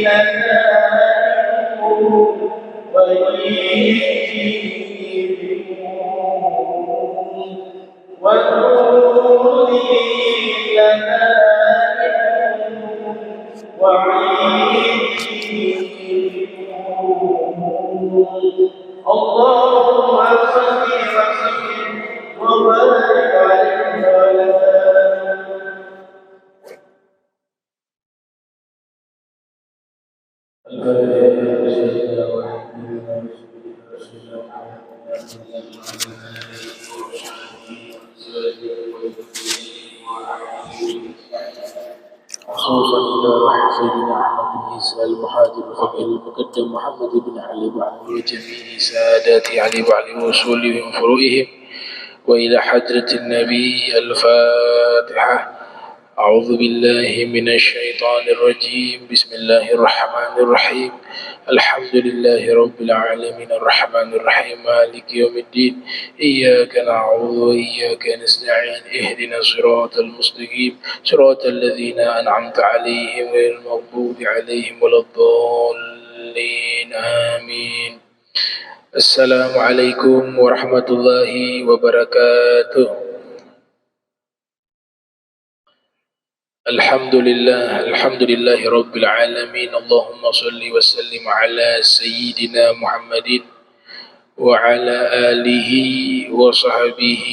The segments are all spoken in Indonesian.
لنا ويهدي ونودي لنا اللهم صل وسلم وبارك عليه وعلى خصوصا إلى روح سيدنا أحمد بن عيسى المحاضر الفقيه المقدم محمد بن علي بعلي وجميع سادات علي بعلي وصولهم وفروئهم وإلى حضرة النبي الفاتحة. أعوذ بالله من الشيطان الرجيم. بسم الله الرحمن الرحيم. الحمد لله رب العالمين الرحمن الرحيم مالك يوم الدين. إياك نعبد وإياك نستعين. اهدنا الصراط المستقيم صراط الذين أنعمت عليهم غير المغضوب عليهم ولا الضالين آمين. السلام عليكم ورحمة الله وبركاته. الحمد لله رب العالمين. اللهم صل وسلم على سيدنا محمد وعلى آله وصحبه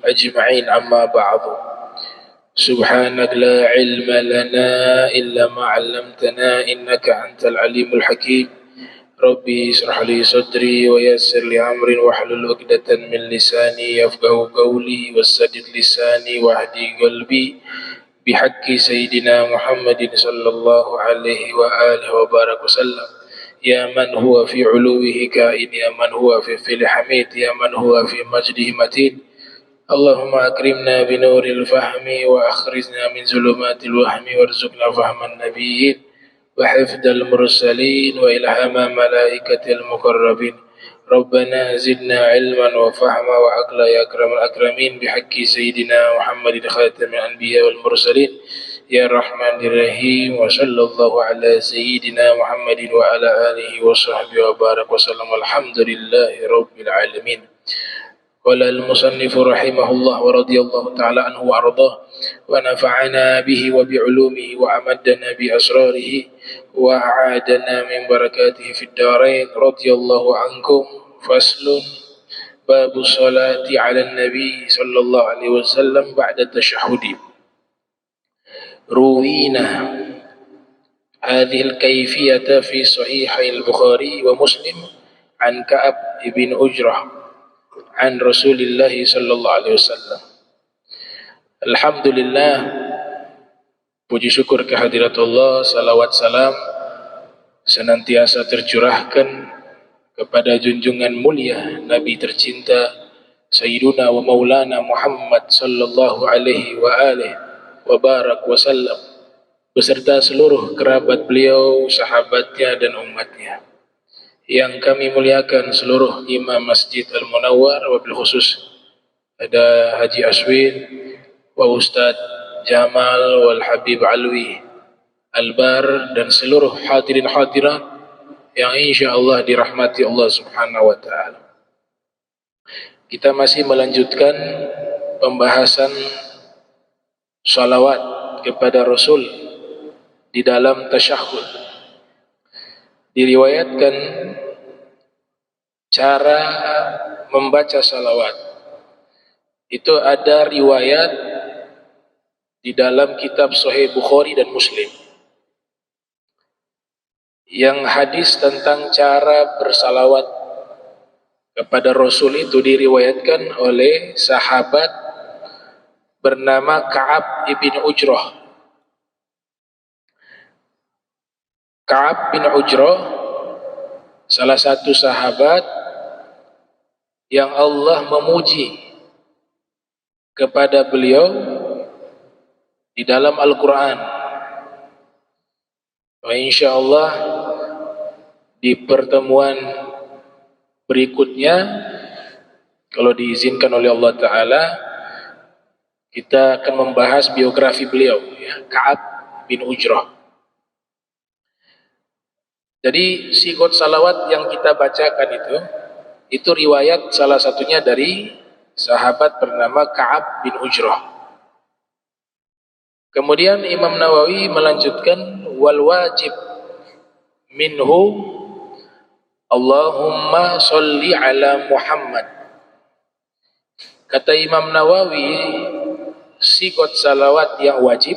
أجمعين. أما بعد، سبحانك لا علم لنا إلا ما علمتنا إنك أنت العليم الحكيم. ربي اشرح لي صدري ويسر لي أمري واحلل عقدة من لساني يفقهوا قولي وسدد لساني واهدي قلبي بحق سيدنا محمد صلى الله عليه وآله وبارك وسلم. يا من هو في علوه كائن، يا من هو في فعل حميد، يا من هو في مجده متين. اللهم أكرمنا بنور الفهم وأخرجنا من ظلمات الوهم وارزقنا فهم النبيين وحفظ المرسلين وإلهام ملائكة المقربين. ربنا زدنا علما وفهما وعقلا يا أكرم الأكرمين بحق سيدنا محمد خاتم الأنبياء والمرسلين يا الرحمن الرحيم. وصلى الله على سيدنا محمد وعلى آله وصحبه وبارك وسلم. الحمد لله رب العالمين. قال المصنف رحمه الله ورضي الله تعالى عنه وأرضاه ونفعنا به وبعلومه وأمدنا بأسراره وأعادنا من بركاته في الدارين. رضي الله عنكم. فصل: باب الصلاة على النبي صلى الله عليه وسلم بعد التشهد. روينا هذه الكيفية في صحيح البخاري ومسلم عن كعب بن أجرة عن رسول الله صلى الله عليه وسلم. Alhamdulillah, puji syukur kehadirat Allah, salawat salam senantiasa tercurahkan kepada junjungan mulia Nabi tercinta Sayyiduna wa Maulana Muhammad sallallahu alaihi wa alihi wa barak wasallam beserta seluruh kerabat beliau, sahabatnya dan umatnya. Yang kami muliakan seluruh imam Masjid Al-Munawwar, wabil khusus ada Haji Aswin wa Ustadz Jamal wal Habib Alwi Albar dan seluruh hadirin hadirat yang insyaAllah dirahmati Allah subhanahu wa ta'ala. Kita masih melanjutkan pembahasan salawat kepada Rasul di dalam tasyahud. Diriwayatkan cara membaca salawat itu ada riwayat di dalam kitab Sahih Bukhari dan Muslim. Yang hadis tentang cara bersalawat kepada Rasul itu diriwayatkan oleh sahabat bernama Ka'ab ibn Ujrah. Ka'ab bin Ujrah salah satu sahabat yang Allah memuji kepada beliau di dalam Al-Quran. Insyaallah di pertemuan berikutnya, kalau diizinkan oleh Allah Ta'ala, kita akan membahas biografi beliau, ya, Ka'ab bin Ujrah. Jadi sigot salawat yang kita bacakan itu riwayat salah satunya dari sahabat bernama Ka'ab bin Ujrah. Kemudian Imam Nawawi melanjutkan wal wajib minhu Allahumma sholli ala Muhammad. Kata Imam Nawawi, sigot salawat yang wajib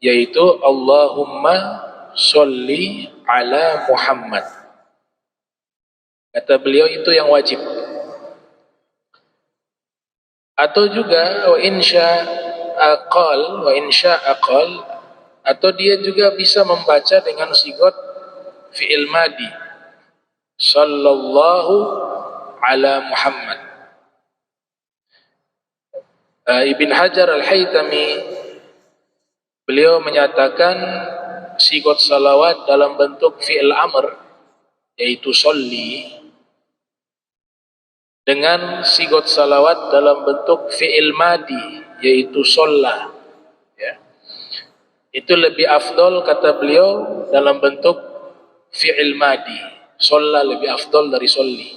yaitu Allahumma sholli ala Muhammad. Kata beliau itu yang wajib. Atau juga wa insya aqal, atau dia juga bisa membaca dengan sigot fi'il madi sallallahu ala Muhammad. Ibn Hajar al-Haytami beliau menyatakan sigot salawat dalam bentuk fi'il amr yaitu sholli dengan sigot salawat dalam bentuk fi'il madi yaitu sholla, ya. Itu lebih afdol kata beliau dalam bentuk fi'il madi. Sholla lebih afdol dari sholli.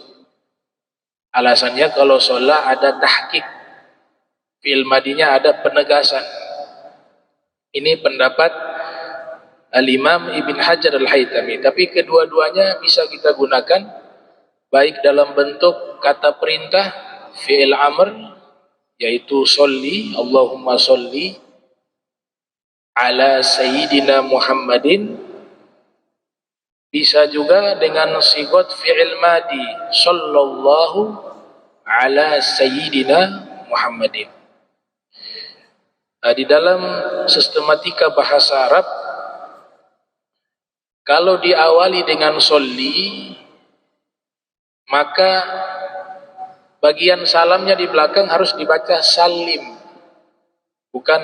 Alasannya kalau sholla ada tahqiq, fi'il madinya ada penegasan. Ini pendapat Al-Imam Ibn Hajar al-Haytami. Tapi kedua-duanya bisa kita gunakan baik dalam bentuk kata perintah fi'il amr yaitu sholli, Allahumma sholli ala sayyidina Muhammadin, bisa juga dengan sigot fi'il madi sallallahu ala sayyidina Muhammadin. Di dalam sistematika bahasa Arab, kalau diawali dengan sholli, maka bagian salamnya di belakang harus dibaca salim, bukan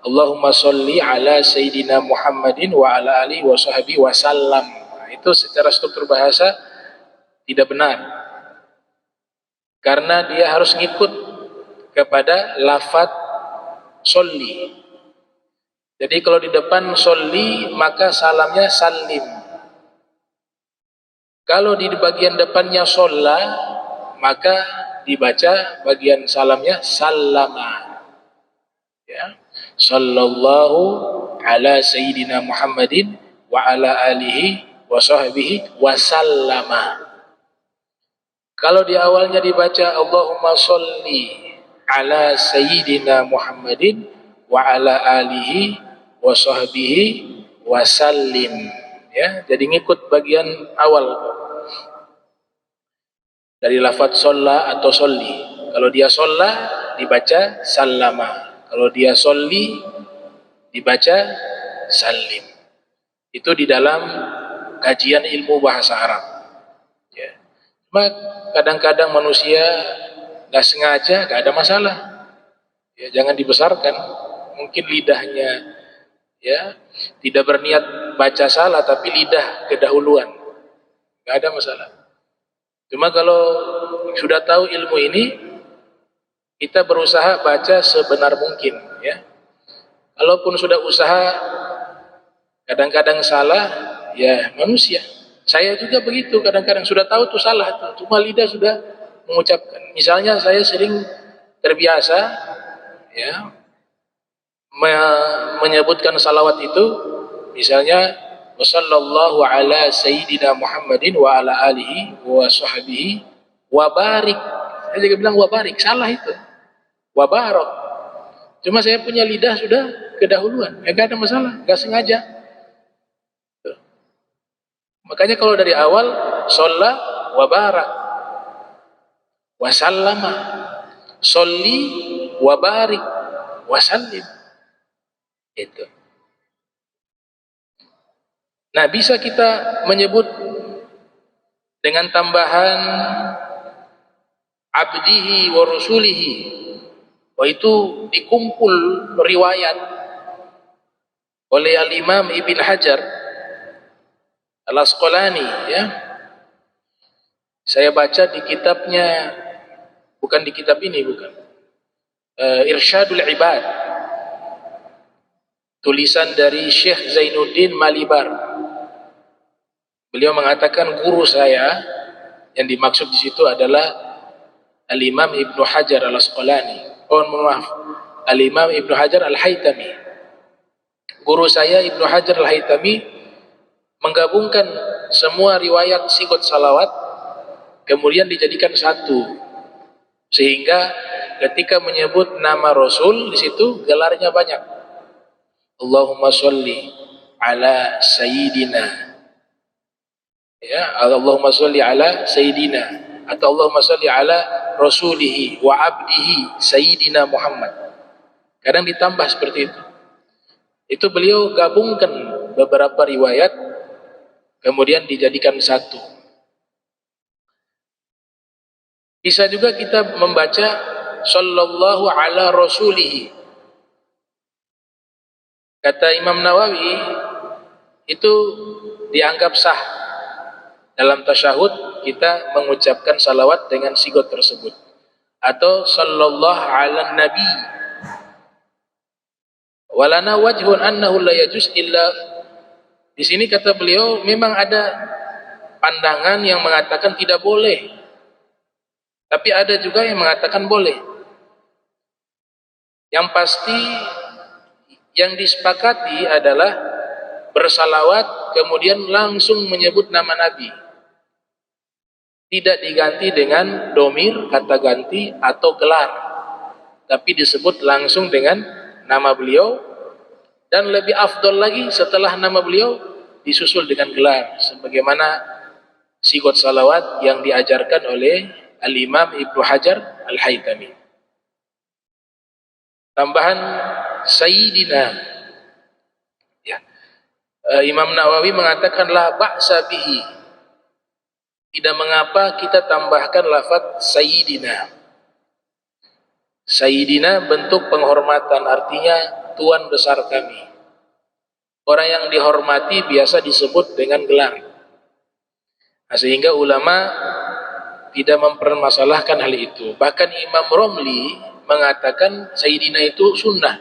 Allahumma sholli ala sayyidina Muhammadin wa ala alihi wa sahbihi wa sallam. Itu secara struktur bahasa tidak benar, karena dia harus ngikut kepada lafaz sholli. Jadi kalau di depan sholli maka salamnya salim. Kalau di bagian depannya sholla, maka dibaca bagian salamnya sallama. Ya. Sallallahu ala sayyidina Muhammadin wa ala alihi wa sahbihi wa sallama. Kalau di awalnya dibaca Allahumma sholli ala sayyidina Muhammadin wa ala alihi wa sahbihi wa sallim. Ya, jadi ngikut bagian awal dari lafaz sholla atau sholli. Kalau dia sholla dibaca sallama, kalau dia sholli dibaca salim. Itu di dalam kajian ilmu bahasa Arab, ya. Cuma kadang-kadang manusia nggak sengaja, nggak ada masalah, ya, jangan dibesarkan. Mungkin lidahnya, ya, tidak berniat baca salah tapi lidah kedahuluan, nggak ada masalah. Cuma kalau sudah tahu ilmu ini, kita berusaha baca sebenar mungkin, ya. Kalaupun sudah usaha kadang-kadang salah, ya manusia. Saya juga begitu, kadang-kadang sudah tahu itu salah tuh, cuma lidah sudah mengucapkan. Misalnya saya sering terbiasa, ya, menyebutkan salawat itu, misalnya wassallallahu ala sayyidina Muhammadin wa ala alihi wa sahbihi wa barik. Saya juga bilang wa barik, salah itu. Wa barak. Cuma saya punya lidah sudah kedahuluan, ya, gak ada masalah, gak sengaja. Tuh. Makanya kalau dari awal sholla wa barak wa sallama, sholli wa barik wa sallim. Itu. Nah, bisa kita menyebut dengan tambahan abdihi wa rasulihi. Oh, itu dikumpul riwayat oleh Al-Imam Ibn Hajar Al-Asqalani, ya. Saya baca di kitabnya, bukan di kitab ini, bukan. Irsyadul Ibad, tulisan dari Syekh Zainuddin Malibar. Beliau mengatakan guru saya, yang dimaksud di situ adalah Al-Imam Ibnu Hajar Al-Asqalani. Oh, maaf, Al-Imam Ibnu Hajar Al-Haytami. Guru saya Ibnu Hajar Al-Haytami menggabungkan semua riwayat sigot salawat kemudian dijadikan satu, sehingga ketika menyebut nama Rasul di situ gelarnya banyak. Allahumma sholli ala sayyidina, ya, Allahumma sholli ala sayyidina, atau Allahumma sholli ala rasulihi wa abdihi sayyidina Muhammad. Kadang ditambah seperti itu. Itu beliau gabungkan beberapa riwayat kemudian dijadikan satu. Bisa juga kita membaca sallallahu ala rasulihi. Kata Imam Nawawi, itu dianggap sah. Dalam tasyahud kita mengucapkan salawat dengan sigot tersebut. Atau sallallahu ala nabi. Walana wajhun annahu la yajuz illa. Di sini kata beliau memang ada pandangan yang mengatakan tidak boleh. Tapi ada juga yang mengatakan boleh. Yang pasti yang disepakati adalah bersalawat kemudian langsung menyebut nama Nabi. Tidak diganti dengan domir, kata ganti, atau gelar. Tapi disebut langsung dengan nama beliau. Dan lebih afdol lagi setelah nama beliau disusul dengan gelar. Sebagaimana sigot salawat yang diajarkan oleh Al-Imam Ibnu Hajar Al-Haytami. Tambahan Sayyidina, ya. Imam Nawawi mengatakan la ba'sa bihi, tidak mengapa kita tambahkan lafaz Sayyidina. Sayyidina bentuk penghormatan, artinya Tuan besar kami. Orang yang dihormati biasa disebut dengan gelar. Nah, sehingga ulama tidak mempermasalahkan hal itu. Bahkan Imam Romli mengatakan Sayyidina itu sunnah.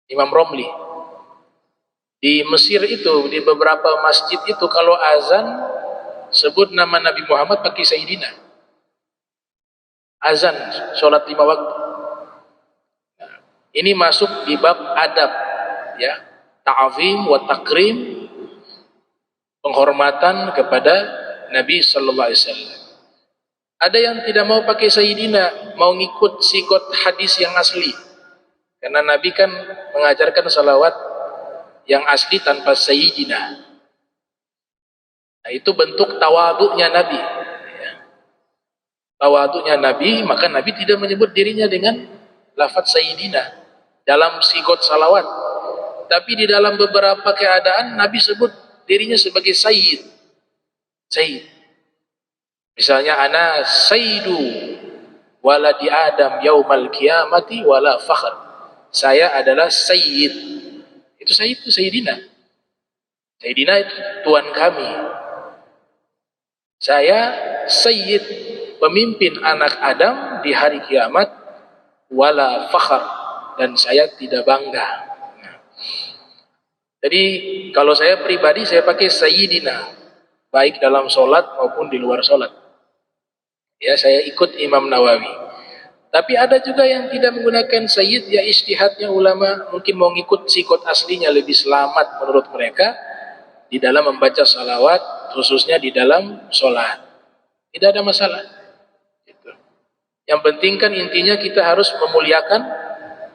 Imam Romli di Mesir itu, di beberapa masjid itu kalau azan sebut nama Nabi Muhammad pakai Sayyidina. Azan sholat 5 waktu. Nah, ini masuk di bab adab, ya, ta'zim wa takrim, penghormatan kepada Nabi sallallahu alaihi wasallam. Ada yang tidak mau pakai Sayyidina, mau ngikut sikot hadis yang asli. Karena Nabi kan mengajarkan salawat yang asli tanpa Sayyidina. Nah, itu bentuk tawaduknya Nabi. Tawaduknya Nabi, maka Nabi tidak menyebut dirinya dengan lafaz Sayyidina dalam sikot salawat. Tapi di dalam beberapa keadaan Nabi sebut dirinya sebagai Sayyid. Sayyid. Misalnya ana sayyidu waladi Adam yaumal qiyamati wala fakhr. Saya adalah Sayyid. Itu Sayyid itu Sayyidina. Sayyidina itu Tuan kami. Saya Sayyid, pemimpin anak Adam di hari kiamat, wala fakhr, dan saya tidak bangga. Jadi kalau saya pribadi saya pakai Sayyidina, baik dalam sholat maupun di luar sholat. Ya, saya ikut Imam Nawawi. Tapi ada juga yang tidak menggunakan Sayyid, ya ijtihadnya ulama, mungkin mau ngikut sikot aslinya lebih selamat menurut mereka di dalam membaca salawat, khususnya di dalam sholat. Tidak ada masalah. Gitu. Yang penting kan intinya kita harus memuliakan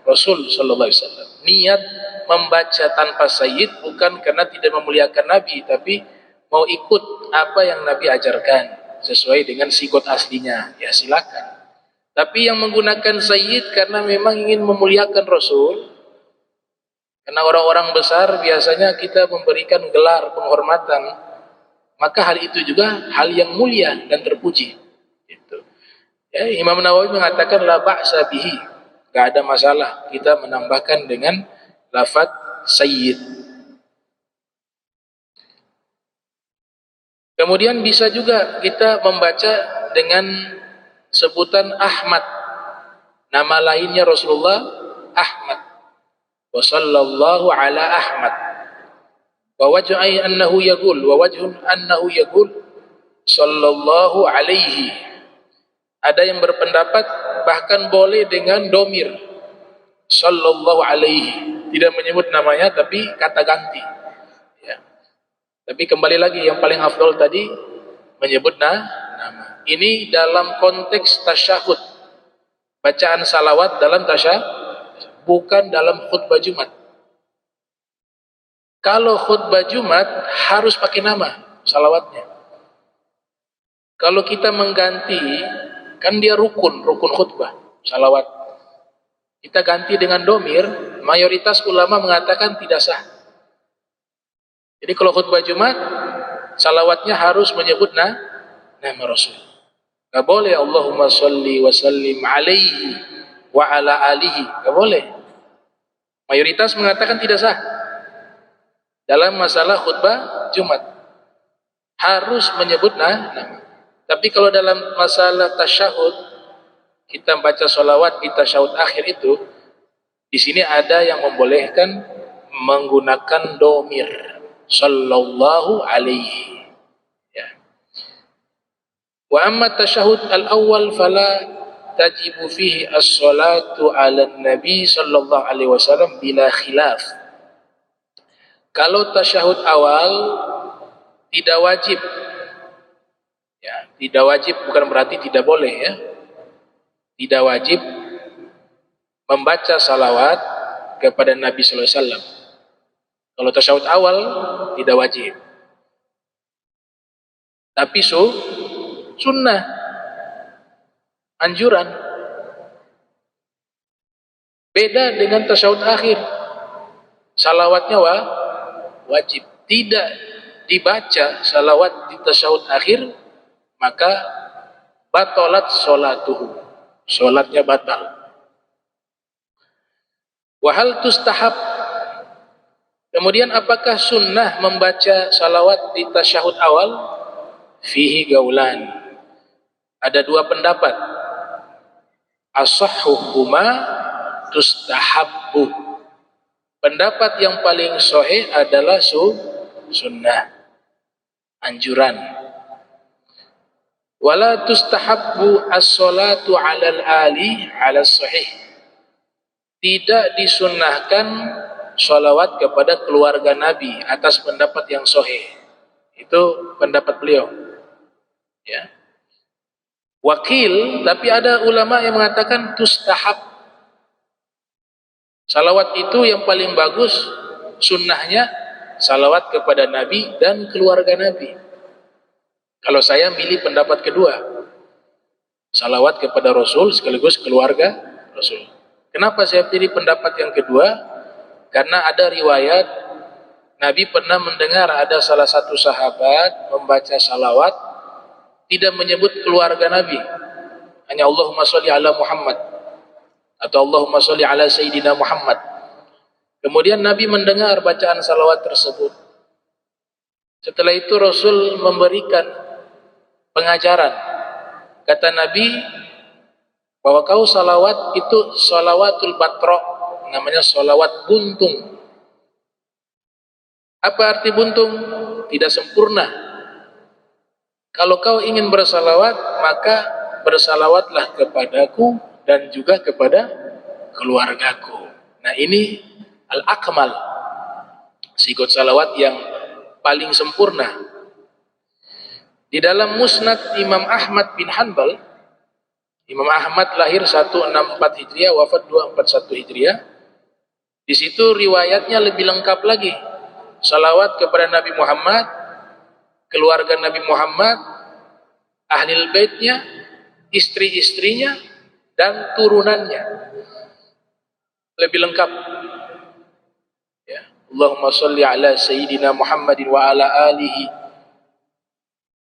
Rasul sallallahu alaihi wasallam. Niat membaca tanpa Sayyid bukan karena tidak memuliakan Nabi, tapi mau ikut apa yang Nabi ajarkan sesuai dengan sikot aslinya. Ya silakan. Tapi yang menggunakan Sayyid karena memang ingin memuliakan Rasul, karena orang-orang besar biasanya kita memberikan gelar penghormatan, maka hal itu juga hal yang mulia dan terpuji. Gitu. Ya, Imam Nawawi mengatakan la ba'sa bihi, gak ada masalah kita menambahkan dengan lafaz Sayyid. Kemudian bisa juga kita membaca dengan sebutan Ahmad. Nama lainnya Rasulullah Ahmad. Wa sallallahu ala Ahmad. Wa wajhi annahu yaqul, wa wajhun annahu yaqul sallallahu alaihi. Ada yang berpendapat bahkan boleh dengan domir sallallahu alaihi, tidak menyebut namanya tapi kata ganti, ya. Tapi kembali lagi yang paling afdal tadi menyebut nama. Ini dalam konteks tasyahud, bacaan salawat dalam tasyahud, bukan dalam khutbah Jumat. Kalau khutbah Jumat harus pakai nama salawatnya. Kalau kita mengganti, kan dia rukun khutbah salawat, kita ganti dengan domir, mayoritas ulama mengatakan tidak sah. Jadi kalau khutbah Jumat salawatnya harus menyebut nama Rasul. Gak boleh Allahumma sholli wa sallim alaihi wa ala alihi, gak boleh. Mayoritas mengatakan tidak sah dalam masalah khutbah Jumat, harus menyebut nama. Tapi kalau dalam masalah tasyahud, kita baca sholawat di tasyahud akhir itu, di sini ada yang membolehkan menggunakan domir sallallahu alaihi, ya. Wa amma tasyahud al-awwal fala tajibu fihi as-salatu ala nabi sallallahu alaihi wasallam bila khilaf. Kalau tasyahud awal tidak wajib, ya, tidak wajib bukan berarti tidak boleh, ya. Tidak wajib membaca salawat kepada Nabi sallallahu alaihi wasallam. Kalau tasyahud awal tidak wajib. Tapi sunnah, anjuran. Beda dengan tasyahud akhir. Salawatnya wajib, tidak dibaca salawat di tasyahud akhir, maka batalat sholatuhu, sholatnya batal. Wahal tustahab, kemudian apakah sunnah membaca salawat di tasyahud awal? Fihi gaulan, ada dua pendapat. Asahhuhuma tustahabbu, pendapat yang paling sahih adalah sunnah, anjuran. Wala tustahabbu as-salatu 'alal ali 'ala sahih, tidak disunnahkan sholawat kepada keluarga Nabi atas pendapat yang sahih. Itu pendapat beliau, ya. Wakil, tapi ada ulama yang mengatakan tustahab. Salawat itu yang paling bagus sunnahnya salawat kepada Nabi dan keluarga Nabi. Kalau saya milih pendapat kedua, salawat kepada Rasul sekaligus keluarga Rasul. Kenapa saya pilih pendapat yang kedua? Karena ada riwayat Nabi pernah mendengar ada salah satu sahabat membaca salawat tidak menyebut keluarga Nabi, hanya Allahumma sholli ala Muhammad atau Allahumma sholli ala Sayyidina Muhammad. Kemudian Nabi mendengar bacaan salawat tersebut. Setelah itu Rasul memberikan pengajaran. Kata Nabi bahwa kau salawat itu salawatul batro, namanya salawat buntung. Apa arti buntung? Tidak sempurna. Kalau kau ingin bersalawat, maka bersalawatlah kepadaku dan juga kepada keluargaku. Nah, ini al-akmal, sikut salawat yang paling sempurna. Di dalam musnad Imam Ahmad bin Hanbal, Imam Ahmad lahir 164 Hijriah, wafat 241 Hijriah. Di situ riwayatnya lebih lengkap lagi. Salawat kepada Nabi Muhammad, keluarga Nabi Muhammad, ahlil baitnya, istri-istrinya, dan turunannya. Lebih lengkap, ya. Allahumma sholli ala Sayyidina Muhammadin wa ala alihi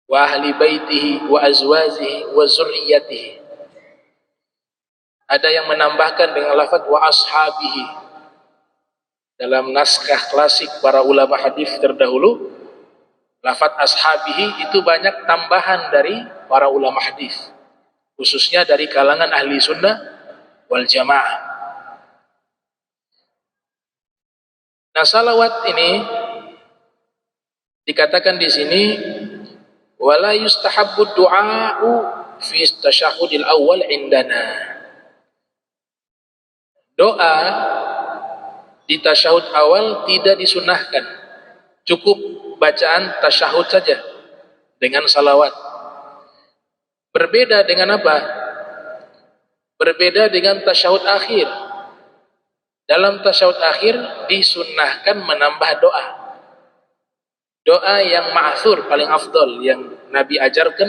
wa ahli baitihi wa azwajihi wa zurriyatihi. Ada yang menambahkan dengan lafaz wa ashabihi. Dalam naskah klasik para ulama hadis terdahulu, lafaz ashabihi itu banyak tambahan dari para ulama hadis, khususnya dari kalangan ahli sunnah wal jamaah. Nah, salawat ini Dikatakan di sini wala yustahabbu du'a'u fi tasyahhudil awal indana. Doa di tasyahud awal tidak disunahkan, cukup bacaan tasyahud saja dengan salawat. Berbeda dengan apa? Berbeda dengan tasyahud akhir. Dalam tasyahud akhir disunnahkan menambah doa. Doa yang ma'thur paling afdol yang Nabi ajarkan,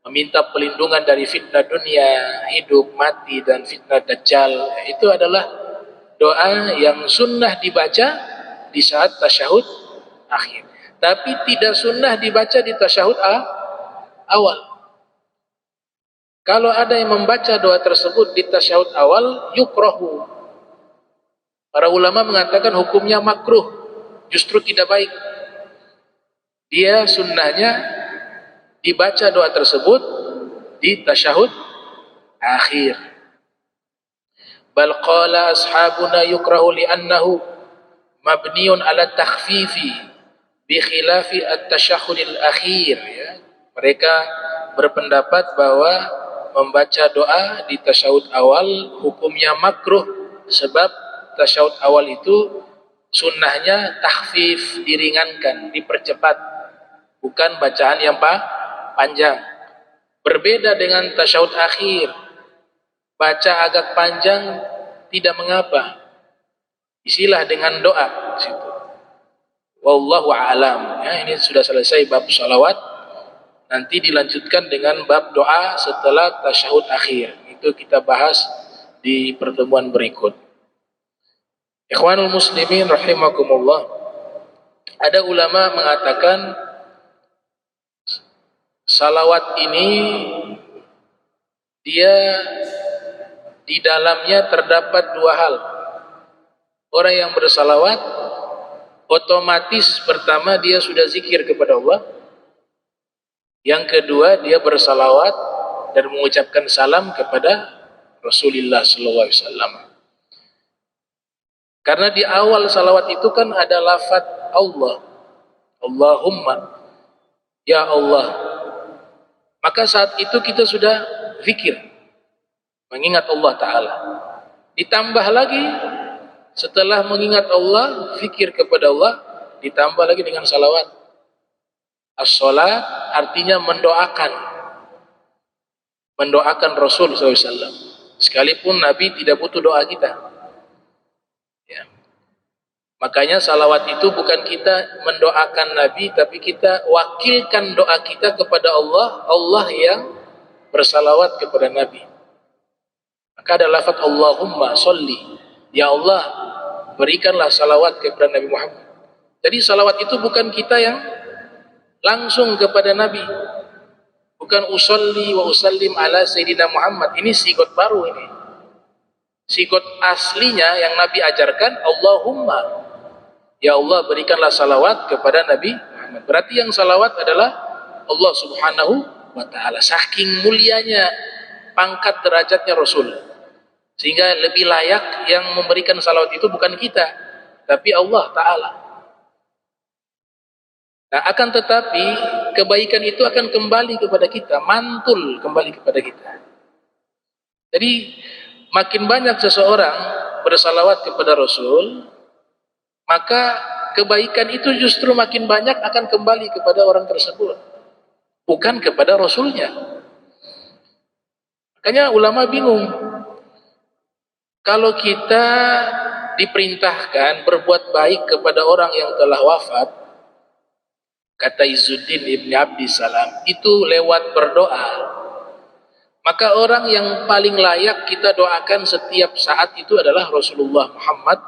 meminta perlindungan dari fitnah dunia, hidup, mati, dan fitnah dajjal. Itu adalah doa yang sunnah dibaca di saat tasyahud akhir. Tapi tidak sunnah dibaca di tasyahud awal. Kalau ada yang membaca doa tersebut di tasyahud awal, yukrahu. Para ulama mengatakan hukumnya makruh, justru tidak baik. Dia sunnahnya dibaca doa tersebut di tasyahud akhir. Bal qala ashabuna yukrahu li'annahu mabniun ala takhfifi bi khilafi at-tasyahhudil akhir, ya. Mereka berpendapat bahwa membaca doa di tasyahud awal hukumnya makruh sebab tasyahud awal itu sunnahnya takhfif, diringankan, dipercepat, bukan bacaan yang panjang. Berbeda dengan tasyahud akhir, baca agak panjang tidak mengapa, isilah dengan doa situ. Wallahu a'lam. Ya, ini sudah selesai bab salawat. Nanti dilanjutkan dengan bab doa setelah tasyahud akhir. Itu kita bahas di pertemuan berikut. Ikhwanul muslimin rahimakumullah. Ada ulama mengatakan salawat ini dia di dalamnya terdapat dua hal. Orang yang bersalawat otomatis pertama dia sudah zikir kepada Allah. Yang kedua dia bersalawat dan mengucapkan salam kepada Rasulullah sallallahu alaihi wasallam. Karena di awal salawat itu kan ada lafaz Allah. Allahumma, ya Allah. Maka saat itu kita sudah zikir, mengingat Allah Ta'ala. Ditambah lagi, setelah mengingat Allah, zikir kepada Allah, ditambah lagi dengan salawat. As-salat artinya mendoakan. Mendoakan Rasul SAW. Sekalipun Nabi tidak butuh doa kita. Ya. Makanya salawat itu bukan kita mendoakan Nabi, tapi kita wakilkan doa kita kepada Allah, Allah yang bersalawat kepada Nabi. Maka ada lafaz Allahumma sholli, ya Allah berikanlah salawat kepada Nabi Muhammad. Jadi salawat itu bukan kita yang langsung kepada Nabi, bukan usolli wa usallim ala Sayyidina Muhammad. Ini sigot baru ini. Sigot aslinya yang Nabi ajarkan Allahumma, ya Allah berikanlah salawat kepada Nabi Muhammad. Berarti yang salawat adalah Allah Subhanahu wa Ta'ala. Saking mulianya pangkat derajatnya Rasul, sehingga lebih layak yang memberikan salawat itu bukan kita, tapi Allah Ta'ala. Nah, akan tetapi kebaikan itu akan kembali kepada kita, mantul kembali kepada kita. Jadi makin banyak seseorang bersalawat kepada Rasul, maka kebaikan itu justru makin banyak akan kembali kepada orang tersebut, bukan kepada Rasulnya. Makanya ulama bingung. Kalau kita diperintahkan berbuat baik kepada orang yang telah wafat, kata Izzuddin Ibn Abdissalam, itu lewat berdoa. Maka orang yang paling layak kita doakan setiap saat itu adalah Rasulullah Muhammad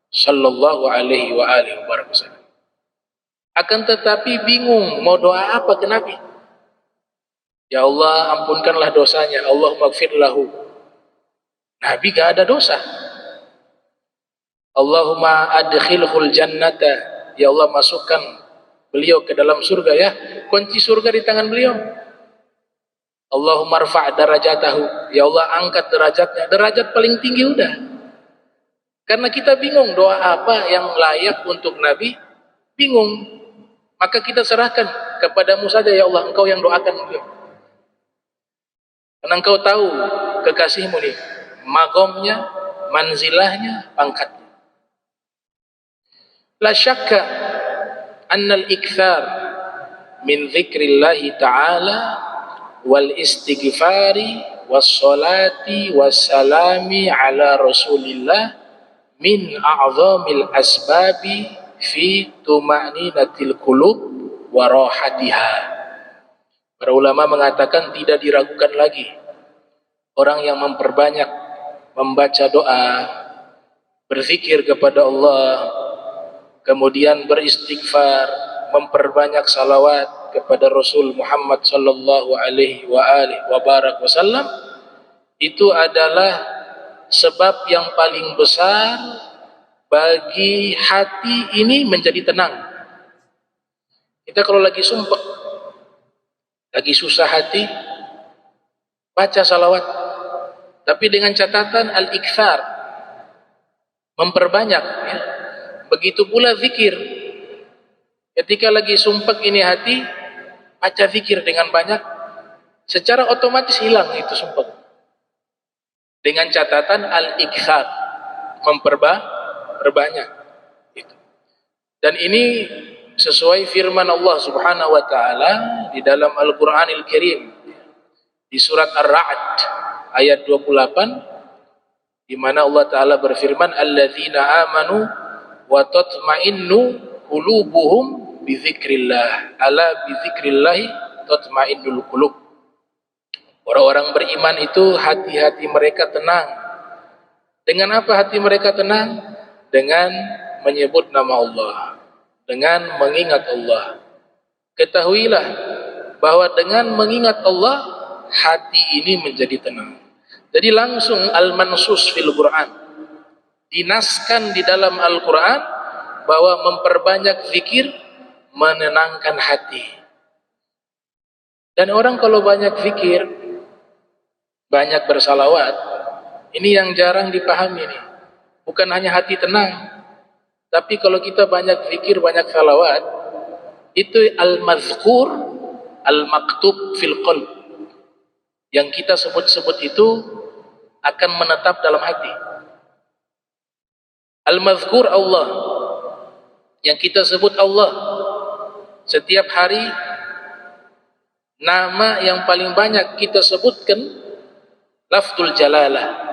sallallahu alaihi wa alihi wasallam. Akan tetapi bingung mau doa apa ke Nabi. Ya Allah ampunkanlah dosanya, Allahumma gfir lahu. Nabi gak ada dosa. Allahumma adkhilhul jannata, ya Allah masukkan beliau ke dalam surga, ya. Kunci surga di tangan beliau. Allahumma rfa' darajatahu, ya Allah angkat derajatnya, derajat paling tinggi udah. Karena kita bingung doa apa yang layak untuk Nabi, bingung. Maka kita serahkan kepadamu saja ya Allah, engkau yang doakan beliau. Karena engkau tahu kekasihmu nih, magomnya, manzilahnya, pangkatnya. La syakka annal ikthar min dzikrillahi ta'ala wal istighfari was salati was salami ala rasulillah min a'zamil asbabi fi tuma'ninatil qulub wa rahatiha. Para ulama mengatakan tidak diragukan lagi, orang yang memperbanyak membaca doa, berzikir kepada Allah, kemudian beristighfar, memperbanyak salawat kepada Rasul Muhammad sallallahu alaihi wasallam, itu adalah sebab yang paling besar bagi hati ini menjadi tenang. Kita kalau lagi sumpah, lagi susah hati, baca salawat, tapi dengan catatan al-ikthar, memperbanyak ya. Begitu pula zikir. Ketika lagi sumpah ini hati, baca zikir dengan banyak, secara otomatis hilang itu sumpah. Dengan catatan al-ikthar, memperbanyak itu. Dan ini sesuai firman Allah Subhanahu wa taala di dalam Al-Qur'anil Karim di surat Ar-Ra'd ayat 28, di mana Allah taala berfirman, alladzina amanu wa tatma'innu qulubuhum bi dzikrillah, ala bi dzikrillah tatma'innul qulub. Orang-orang beriman itu hati-hati mereka tenang. Dengan apa hati mereka tenang? Dengan menyebut nama Allah, dengan mengingat Allah. Ketahuilah bahwa dengan mengingat Allah, hati ini menjadi tenang. Jadi langsung al-mansus fil Quran, dinaskan di dalam Al-Quran bahwa memperbanyak zikir menenangkan hati. Dan orang kalau banyak zikir, banyak bersalawat, ini yang jarang dipahami nih. Bukan hanya hati tenang, tapi kalau kita banyak zikir, banyak salawat, itu al-mazkur, al-maktub fil qalb, yang kita sebut-sebut itu akan menetap dalam hati. Al-mazkur Allah, yang kita sebut Allah setiap hari, nama yang paling banyak kita sebutkan lafzul jalalah,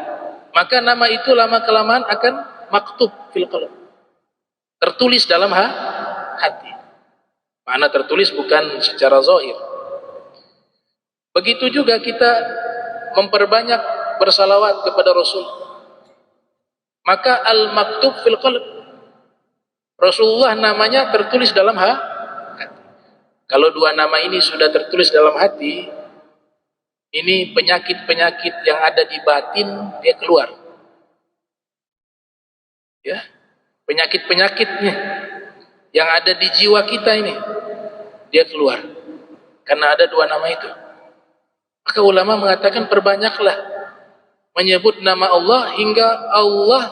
maka nama itu lama kelamaan akan maktub fil qalb, tertulis dalam hati. Mana tertulis bukan secara zahir. Begitu juga kita memperbanyak bersalawat kepada Rasul, maka al-maktub fil qalb, Rasulullah namanya tertulis dalam hati. Kalau dua nama ini sudah tertulis dalam hati, ini penyakit-penyakit yang ada di batin dia keluar. Ya, penyakit-penyakitnya yang ada di jiwa kita ini dia keluar karena ada dua nama itu. Maka ulama mengatakan perbanyaklah menyebut nama Allah hingga Allah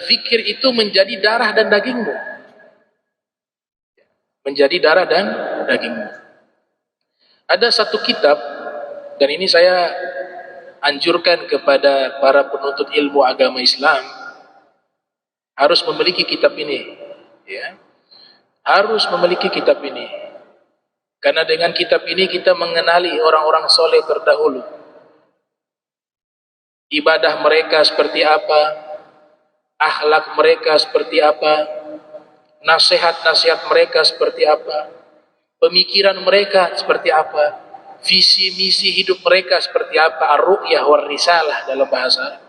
zikir itu menjadi darah dan dagingmu. Menjadi darah dan dagingmu. Ada satu kitab, dan ini saya anjurkan kepada para penuntut ilmu agama Islam, harus memiliki kitab ini, ya. Harus memiliki kitab ini. Karena dengan kitab ini kita mengenali orang-orang soleh terdahulu. Ibadah mereka seperti apa, akhlak mereka seperti apa, nasihat-nasihat mereka seperti apa, pemikiran mereka seperti apa, visi misi hidup mereka seperti apa, ar-ru'yah war risalah dalam bahasa.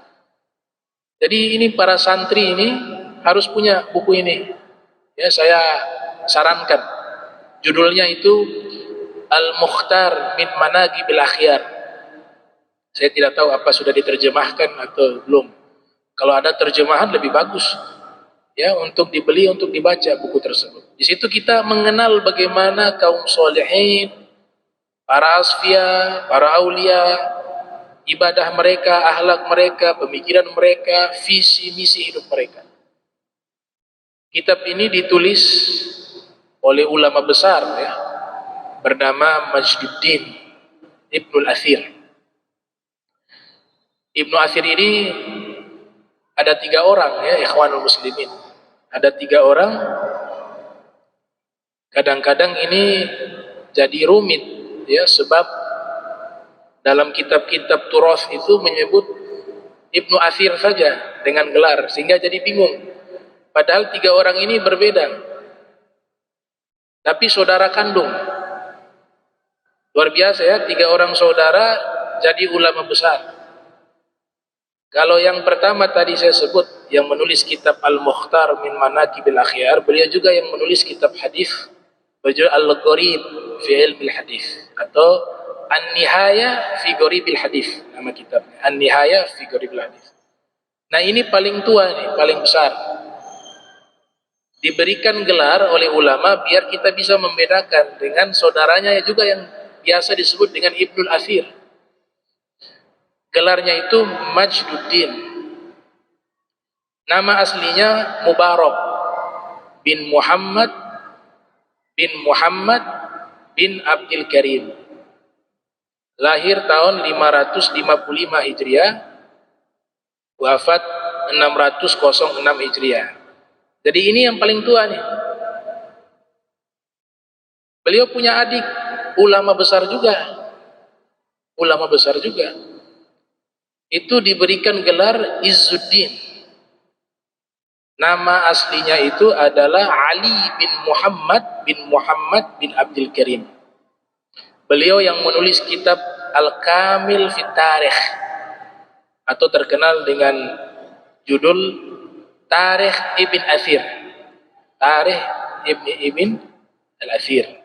Jadi ini para santri ini harus punya buku ini. Ya, saya sarankan. Judulnya itu Al-Mukhtar min Manaqibil Akhyar. Saya tidak tahu apa sudah diterjemahkan atau belum. Kalau ada terjemahan lebih bagus. Ya, untuk dibeli, untuk dibaca buku tersebut. Di situ kita mengenal bagaimana kaum solehin, para asfiya, para aulia, ibadah mereka, akhlak mereka, pemikiran mereka, visi misi hidup mereka. Kitab ini ditulis oleh ulama besar ya, bernama Majduddin Ibnul Athir. Ibnu Athir ini ada 3 orang ya, ikhwanul muslimin. Ada 3 orang. Kadang-kadang ini jadi rumit ya, sebab dalam kitab-kitab Turath itu menyebut Ibnu Athir saja dengan gelar, sehingga jadi bingung. Padahal 3 orang ini berbeda, tapi saudara kandung. Luar biasa ya, 3 orang saudara jadi ulama besar. Kalau yang pertama tadi saya sebut, yang menulis kitab Al-Mukhtar min Manaqibil Akhyar, beliau juga yang menulis kitab hadis berjudul Al-Gharib fi Ilmil Hadis, atau An-Nihaya fi Gharibil Hadis, nama kitabnya An-Nihaya fi Gharibil Hadis. Nah, ini paling tua nih, paling besar. Diberikan gelar oleh ulama biar kita bisa membedakan dengan saudaranya juga yang biasa disebut dengan Ibnul Athir. Gelarnya itu Majduddin. Nama aslinya Mubarak bin Muhammad bin Abdul Karim. Lahir tahun 555 Hijriah, wafat 606 Hijriah. Jadi ini yang paling tua nih. Beliau punya adik ulama besar juga. Ulama besar juga. Itu diberikan gelar Izzuddin. Nama aslinya itu adalah Ali bin Muhammad bin Abdul Karim. Beliau yang menulis kitab Al-Kamil fit Tarikh, atau terkenal dengan judul Tarikh Ibn Athir. Tarikh Ibn Al-Athir.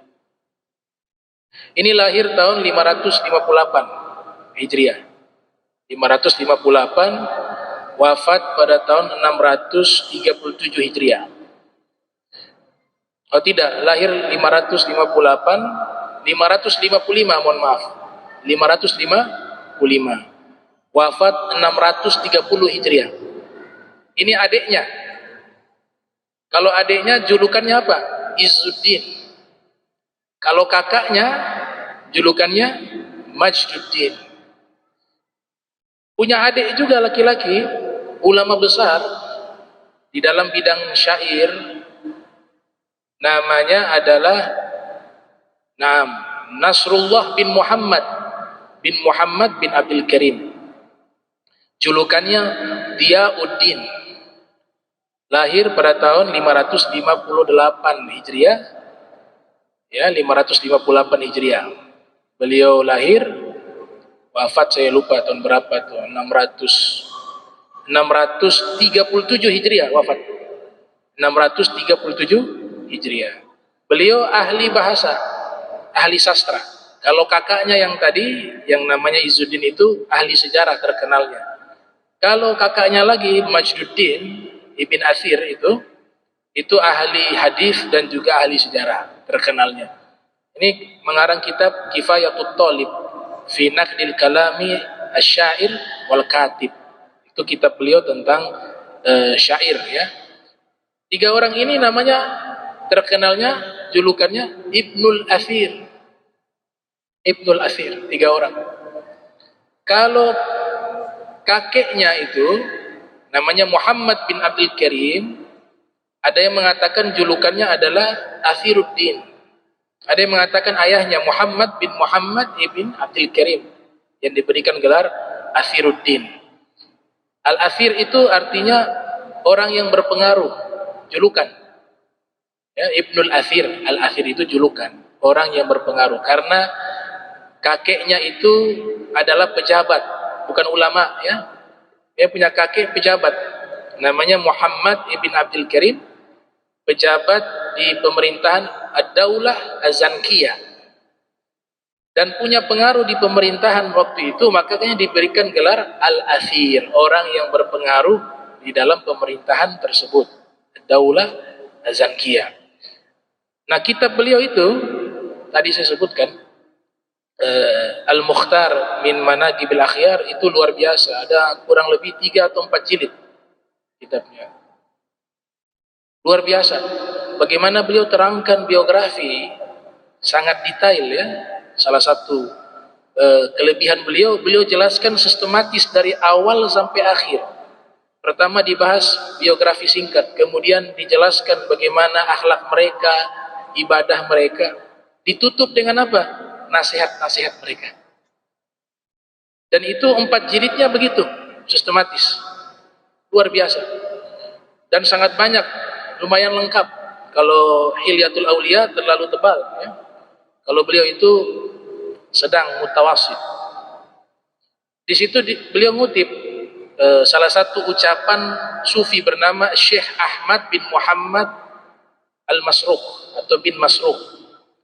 Ini lahir tahun 558 Hijriah. 558, wafat pada tahun 637 Hijriah. Oh tidak, lahir 555, mohon maaf. 555. Wafat 630 Hijriah. Ini adiknya. Kalau adiknya julukannya apa? Izzuddin. Kalau kakaknya julukannya Majduddin. Punya adik juga laki-laki, ulama besar di dalam bidang syair, namanya adalah Nasrullah bin Muhammad bin Abdul Karim. Julukannya Diyauddin. Lahir pada tahun 558 Hijriah. Ya, 558 Hijriah. Beliau lahir, wafat saya lupa tahun berapa tuh, 637 Hijriah wafat. 637 Hijriah. Beliau ahli bahasa, ahli sastra. Kalau kakaknya yang tadi, yang namanya Izzuddin itu ahli sejarah terkenalnya. Kalau kakaknya lagi Majduddin Ibn Athir itu ahli hadis dan juga ahli sejarah terkenalnya. Ini mengarang kitab Kifayatut Thalib fi Naqdil Kalami Asy-Syair wal Katib. Itu kitab beliau tentang syair ya. 3 orang ini namanya terkenalnya julukannya Ibnul Athir. Ibnul Athir, 3 orang. Kalau kakeknya itu namanya Muhammad bin Abdul Karim, ada yang mengatakan julukannya adalah Athiruddin. Ada yang mengatakan ayahnya Muhammad ibn Abdul Karim, yang diberikan gelar Athiruddin. Al-Athir itu artinya orang yang berpengaruh, julukan. Ya, Ibnul Athir, Al-Athir itu julukan, orang yang berpengaruh. Karena kakeknya itu adalah pejabat, bukan ulama ya. Dia punya kakek pejabat, namanya Muhammad ibn Abdul Karim, pejabat di pemerintahan Ad-Daulah Az-Zankiyah, dan punya pengaruh di pemerintahan waktu itu, makanya diberikan gelar Al-Athir, orang yang berpengaruh di dalam pemerintahan tersebut, Ad-Daulah Az-Zankiyah. Nah, kitab beliau itu tadi saya sebutkan, Al-Mukhtar min Manaqibil Akhyar, itu luar biasa. Ada kurang lebih 3 atau 4 jilid kitabnya. Luar biasa. bagaimana beliau terangkan biografi sangat detail ya. Salah satu kelebihan beliau, beliau jelaskan sistematis dari awal sampai akhir. Pertama dibahas biografi singkat, kemudian dijelaskan bagaimana akhlak mereka, ibadah mereka, ditutup dengan apa? Nasihat-nasihat mereka. Dan itu 4 jilidnya begitu, sistematis. Luar biasa. Dan sangat banyak, lumayan lengkap. Kalau Hilyatul Aulia terlalu tebal ya. Kalau beliau itu sedang mutawasid. Di situ beliau ngutip salah satu ucapan sufi bernama Syekh Ahmad bin Muhammad Al-Masruq atau bin Masruq.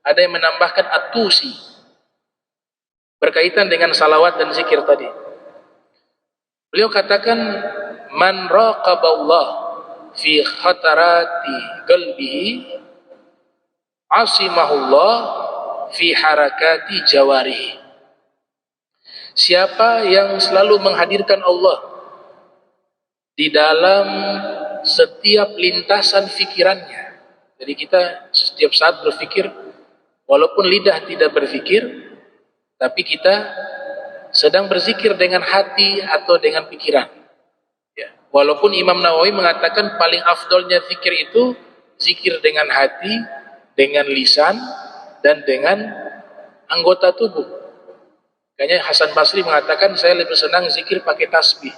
Ada yang menambahkan At-Tusi berkaitan dengan salawat dan zikir tadi. Beliau katakan, man raqaballah fi khatarati qalbihi asimahullah fi harakati jawarihi. Siapa yang selalu menghadirkan Allah di dalam setiap lintasan fikirannya. Jadi kita setiap saat berpikir, walaupun lidah tidak berpikir, tapi kita sedang berzikir dengan hati atau dengan pikiran ya. Walaupun Imam Nawawi mengatakan paling afdolnya zikir itu zikir dengan hati, dengan lisan, dan dengan anggota tubuh. Kayaknya Hasan Basri mengatakan saya lebih senang zikir pakai tasbih,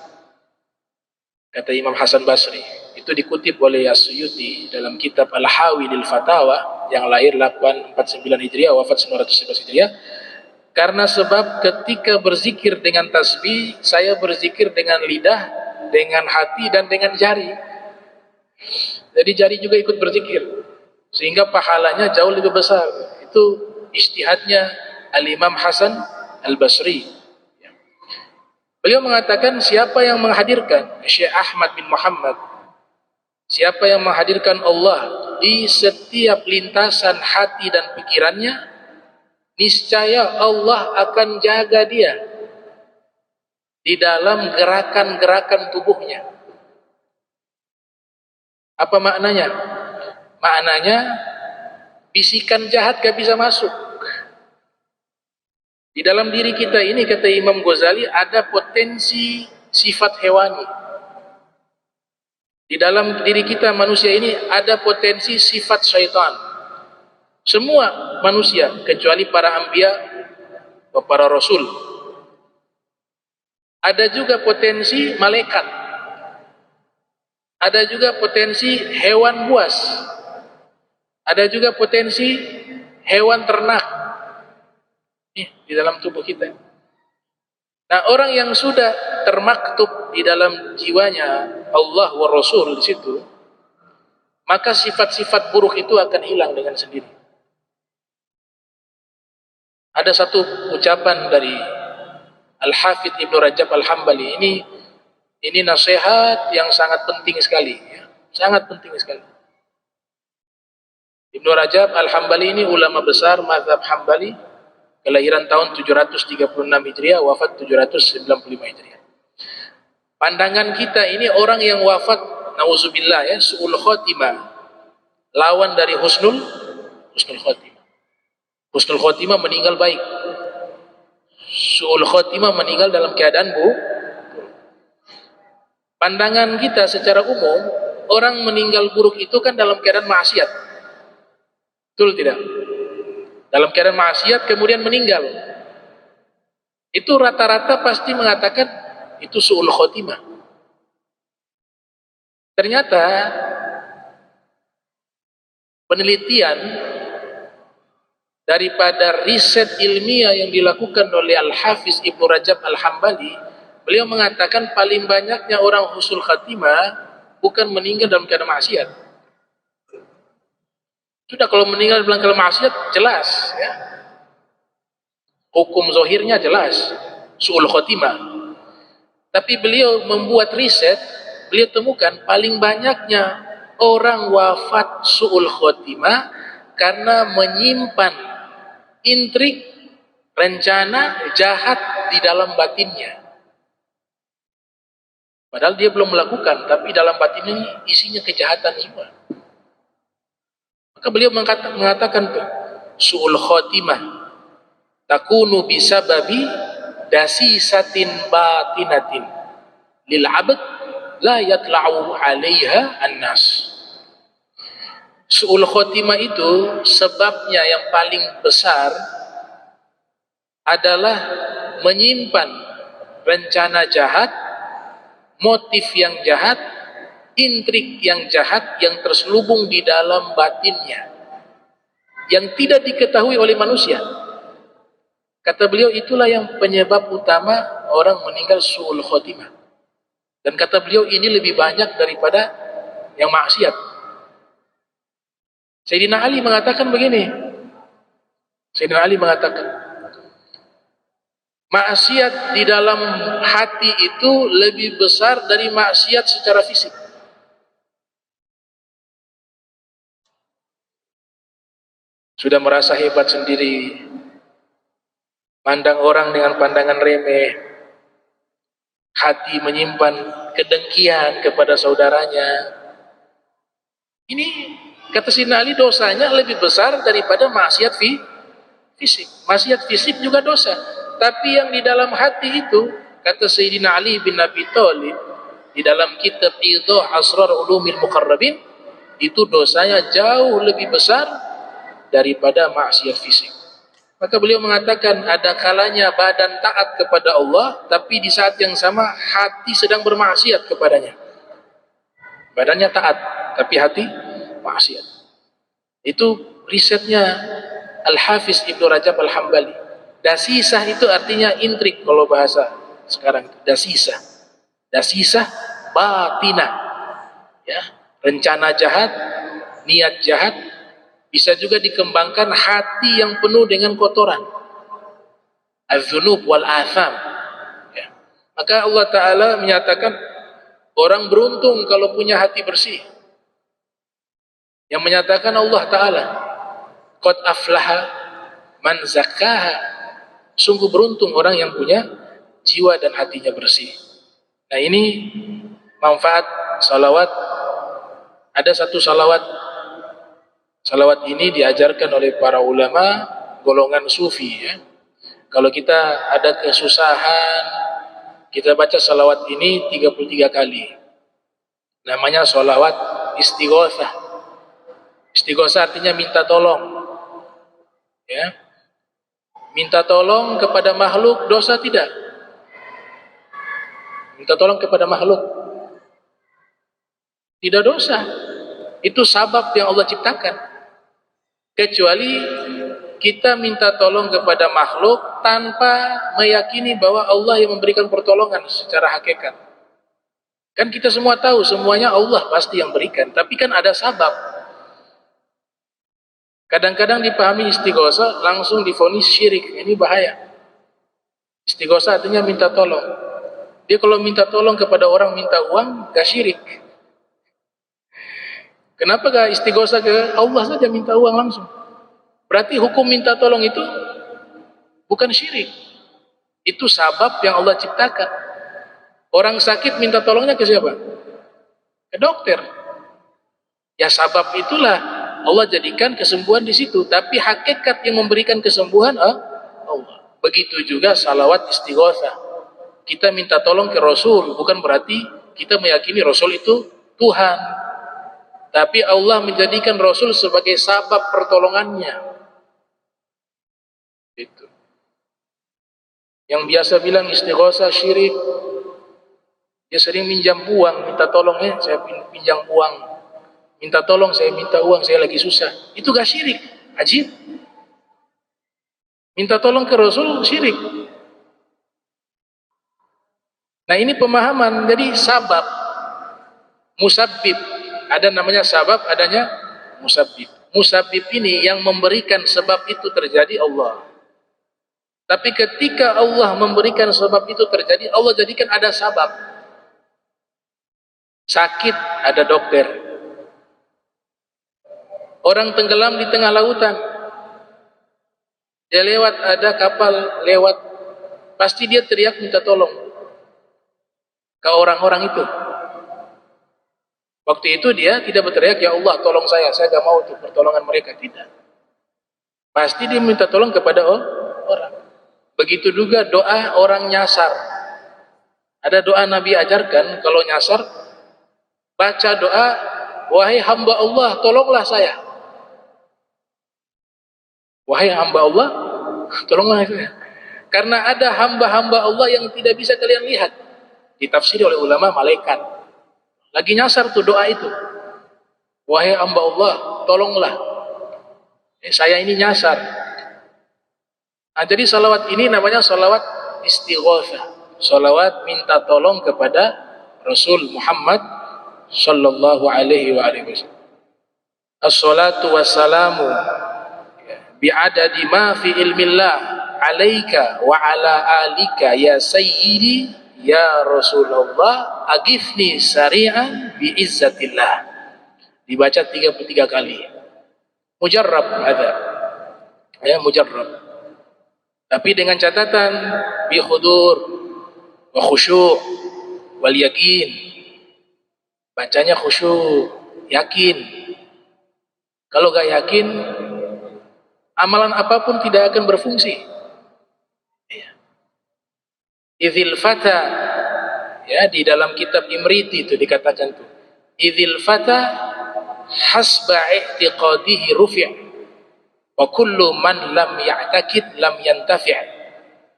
kata Imam Hasan Basri. Itu dikutip oleh As-Suyuti dalam kitab Al-Hawi lil Fatawa yang lahir 849 Hijriah, wafat 911 Hijriah. Karena sebab ketika berzikir dengan tasbih, saya berzikir dengan lidah, dengan hati, dan dengan jari. Jadi jari juga ikut berzikir, sehingga pahalanya jauh lebih besar. Itu ijtihadnya Al-Imam Hasan Al-Basri. Beliau mengatakan siapa yang menghadirkan, Syekh Ahmad bin Muhammad, siapa yang menghadirkan Allah di setiap lintasan hati dan pikirannya, niscaya Allah akan jaga dia di dalam gerakan-gerakan tubuhnya. Apa maknanya? Maknanya bisikan jahat gak bisa masuk. Di dalam diri kita ini, kata Imam Ghazali, ada potensi sifat hewani. Di dalam diri kita manusia ini ada potensi sifat syaitan. Semua manusia kecuali para anbiya atau para rasul. Ada juga potensi malaikat. Ada juga potensi hewan buas. Ada juga potensi hewan ternak. Di dalam tubuh kita. Nah, orang yang sudah termaktub di dalam jiwanya Allah wa Rasul di situ, maka sifat-sifat buruk itu akan hilang dengan sendiri. Ada satu ucapan dari Al-Hafidh Ibnu Rajab Al-Hambali, ini nasihat yang sangat penting sekali ya. Sangat penting sekali. Ibnu Rajab Al-Hambali ini ulama besar mazhab Hambali, kelahiran tahun 736 Hijriah, wafat 795 Hijriah. Pandangan kita ini orang yang wafat nauzubillah ya, su'ul khotimah, lawan dari husnul khotimah. Husnul khotimah meninggal baik, su'ul khotimah meninggal dalam keadaan buruk. Pandangan kita secara umum, orang meninggal buruk itu kan dalam keadaan maksiat. Betul tidak? Dalam keadaan maksiat kemudian meninggal. Itu rata-rata pasti mengatakan itu su'ul khotimah. Ternyata penelitian daripada riset ilmiah yang dilakukan oleh Al-Hafiz Ibnu Rajab Al-Hambali, beliau mengatakan paling banyaknya orang husnul khatimah bukan meninggal dalam keadaan maksiat. Sudah kalau meninggal dalam keadaan maksiat jelas ya. Hukum zahirnya jelas su'ul khatimah. Tapi beliau membuat riset, beliau temukan paling banyaknya orang wafat su'ul khatimah karena menyimpan intrik, rencana jahat di dalam batinnya. Padahal dia belum melakukan, tapi dalam batinnya isinya kejahatan semua. Maka beliau mengatakan su'ul khotimah takunu bisababi dasisatin batinatin lil abd la yatla'u 'alaiha an-nas. Su'ul khotimah itu sebabnya yang paling besar adalah menyimpan rencana jahat, motif yang jahat, intrik yang jahat yang terselubung di dalam batinnya, yang tidak diketahui oleh manusia. Kata beliau, itulah yang penyebab utama orang meninggal su'ul khotimah. Dan kata beliau, ini lebih banyak daripada yang maksiat. Sayyidina Ali mengatakan begini. Sayyidina Ali mengatakan, maksiat di dalam hati itu lebih besar dari maksiat secara fisik. Sudah merasa hebat sendiri, pandang orang dengan pandangan remeh, hati menyimpan kedengkian kepada saudaranya. Ini kata Sayyidina Ali, dosanya lebih besar daripada maksiat fisik. Maksiat fisik juga dosa, tapi yang di dalam hati itu, kata Sayyidina Ali bin Abi Thalib di dalam kitab Idah Asrar Ulumil Muqarrabin, itu dosanya jauh lebih besar daripada maksiat fisik. Maka beliau mengatakan, ada kalanya badan taat kepada Allah, tapi di saat yang sama hati sedang bermaksiat kepadanya. Badannya taat, tapi hati maksiat. Itu risetnya Al-Hafiz Ibnu Rajab Al-Hambali. Dasisah itu artinya intrik kalau bahasa sekarang. Dasisah. Dasisah batina. Ya, rencana jahat, niat jahat, bisa juga dikembangkan hati yang penuh dengan kotoran. Az-dzunub wal atham. Ya. Maka Allah Ta'ala menyatakan, orang beruntung kalau punya hati bersih. Yang menyatakan Allah Ta'ala, qad aflaha man zakkaha, sungguh beruntung orang yang punya jiwa dan hatinya bersih. Nah, ini manfaat salawat. Ada satu salawat ini diajarkan oleh para ulama golongan sufi, ya. Kalau kita ada kesusahan, kita baca salawat ini 33 kali. Namanya salawat istighotsah. Istighotsah artinya minta tolong. Ya. Minta tolong kepada makhluk dosa tidak? Minta tolong kepada makhluk tidak dosa. Itu sabab yang Allah ciptakan. Kecuali kita minta tolong kepada makhluk tanpa meyakini bahwa Allah yang memberikan pertolongan secara hakikat. Kan kita semua tahu semuanya Allah pasti yang berikan, tapi kan ada sabab. Kadang-kadang dipahami istighosa langsung divonis syirik. Ini bahaya. Istighosa artinya minta tolong. Dia kalau minta tolong kepada orang minta uang, gak syirik. Kenapa gak istighosa ke Allah saja minta uang langsung? Berarti hukum minta tolong itu bukan syirik. Itu sabab yang Allah ciptakan. Orang sakit minta tolongnya ke siapa? Ke dokter. Ya sabab itulah Allah jadikan kesembuhan di situ, tapi hakikat yang memberikan kesembuhan Allah. Begitu juga salawat istighotsah. Kita minta tolong ke Rasul, bukan berarti kita meyakini Rasul itu Tuhan. Tapi Allah menjadikan Rasul sebagai sabab pertolongannya. Itu. Yang biasa bilang istighotsah syirik, dia sering minjam uang, minta tolong saya pinjam uang. Minta tolong, saya minta uang, saya lagi susah. Itu gak syirik. Ajib. Minta tolong ke Rasul, syirik. Nah, ini pemahaman. Jadi sabab, musabbib. Ada namanya sabab, adanya musabbib. Musabbib ini yang memberikan sebab itu terjadi Allah. Tapi ketika Allah memberikan sebab itu terjadi, Allah jadikan ada sabab. Sakit, ada dokter. Orang tenggelam di tengah lautan, dia lewat, ada kapal lewat, pasti dia teriak minta tolong ke orang-orang itu. Waktu itu dia tidak berteriak, ya Allah tolong saya gak mau untuk pertolongan mereka, tidak. Pasti dia minta tolong kepada orang. Begitu juga doa orang nyasar. Ada doa Nabi ajarkan, kalau nyasar baca doa, wahai hamba Allah tolonglah saya. Wahai hamba Allah tolonglah saya. Karena ada hamba-hamba Allah yang tidak bisa kalian lihat. Ditafsiri oleh ulama malaikat. Lagi nyasar tuh doa itu. Wahai hamba Allah tolonglah, saya ini nyasar. Nah, jadi salawat ini namanya salawat istighatsah. Salawat minta tolong kepada Rasul Muhammad sallallahu alaihi wa alihi wasallam. As-salatu wassalamu bi'adadi ma fi ilmillah alaika wa ala alika ya sayyidi ya Rasulullah agifni sari'an bi izzatillah. Dibaca 33 kali. Mujarrab ada. Ya, mujarrab. Tapi dengan catatan bi khudur wa khusyuk wal yakin. Bacanya khusyuk, yakin. Kalau gak yakin, amalan apapun tidak akan berfungsi. Idzil fata, ya, di dalam kitab Imriti itu dikatakan tuh. Idzil fata hasba i'tiqadihi rufi'. Wa kullu man lam ya'taqid lam yantafi'.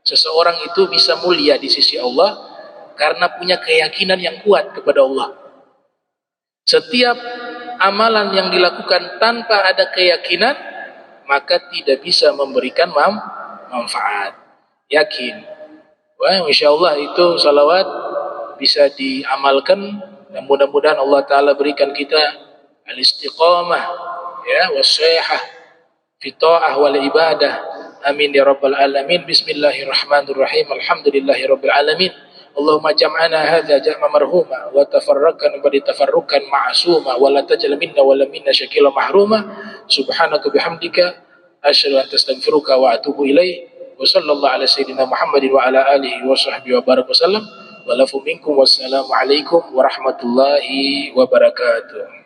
Seseorang itu bisa mulia di sisi Allah karena punya keyakinan yang kuat kepada Allah. Setiap amalan yang dilakukan tanpa ada keyakinan, maka tidak bisa memberikan manfaat. Yakin. Wah, insyaallah itu salawat bisa diamalkan dan mudah-mudahan Allah Ta'ala berikan kita al-istiqamah, ya, was-sihah fi ta'ah wal ibadah. Amin ya rabbal alamin. Bismillahirrahmanirrahim. Alhamdulillahi rabbil alamin. Allahumma jam'ana hadza jam'a marhuma wa tafarraqna ba'da tafarruqan ma'suma wa la tajal minna wa la minna syakila mahruma. Subhanaka bihamdika asyhadu an astaghfiruka wa atubu ilaik. Wa sallallahu ala sayyidina Muhammadin wa ala alihi wa sahbihi wa baraka wasallam. Wa lafu minkum wassalamu alaikum warahmatullahi wabarakatuh.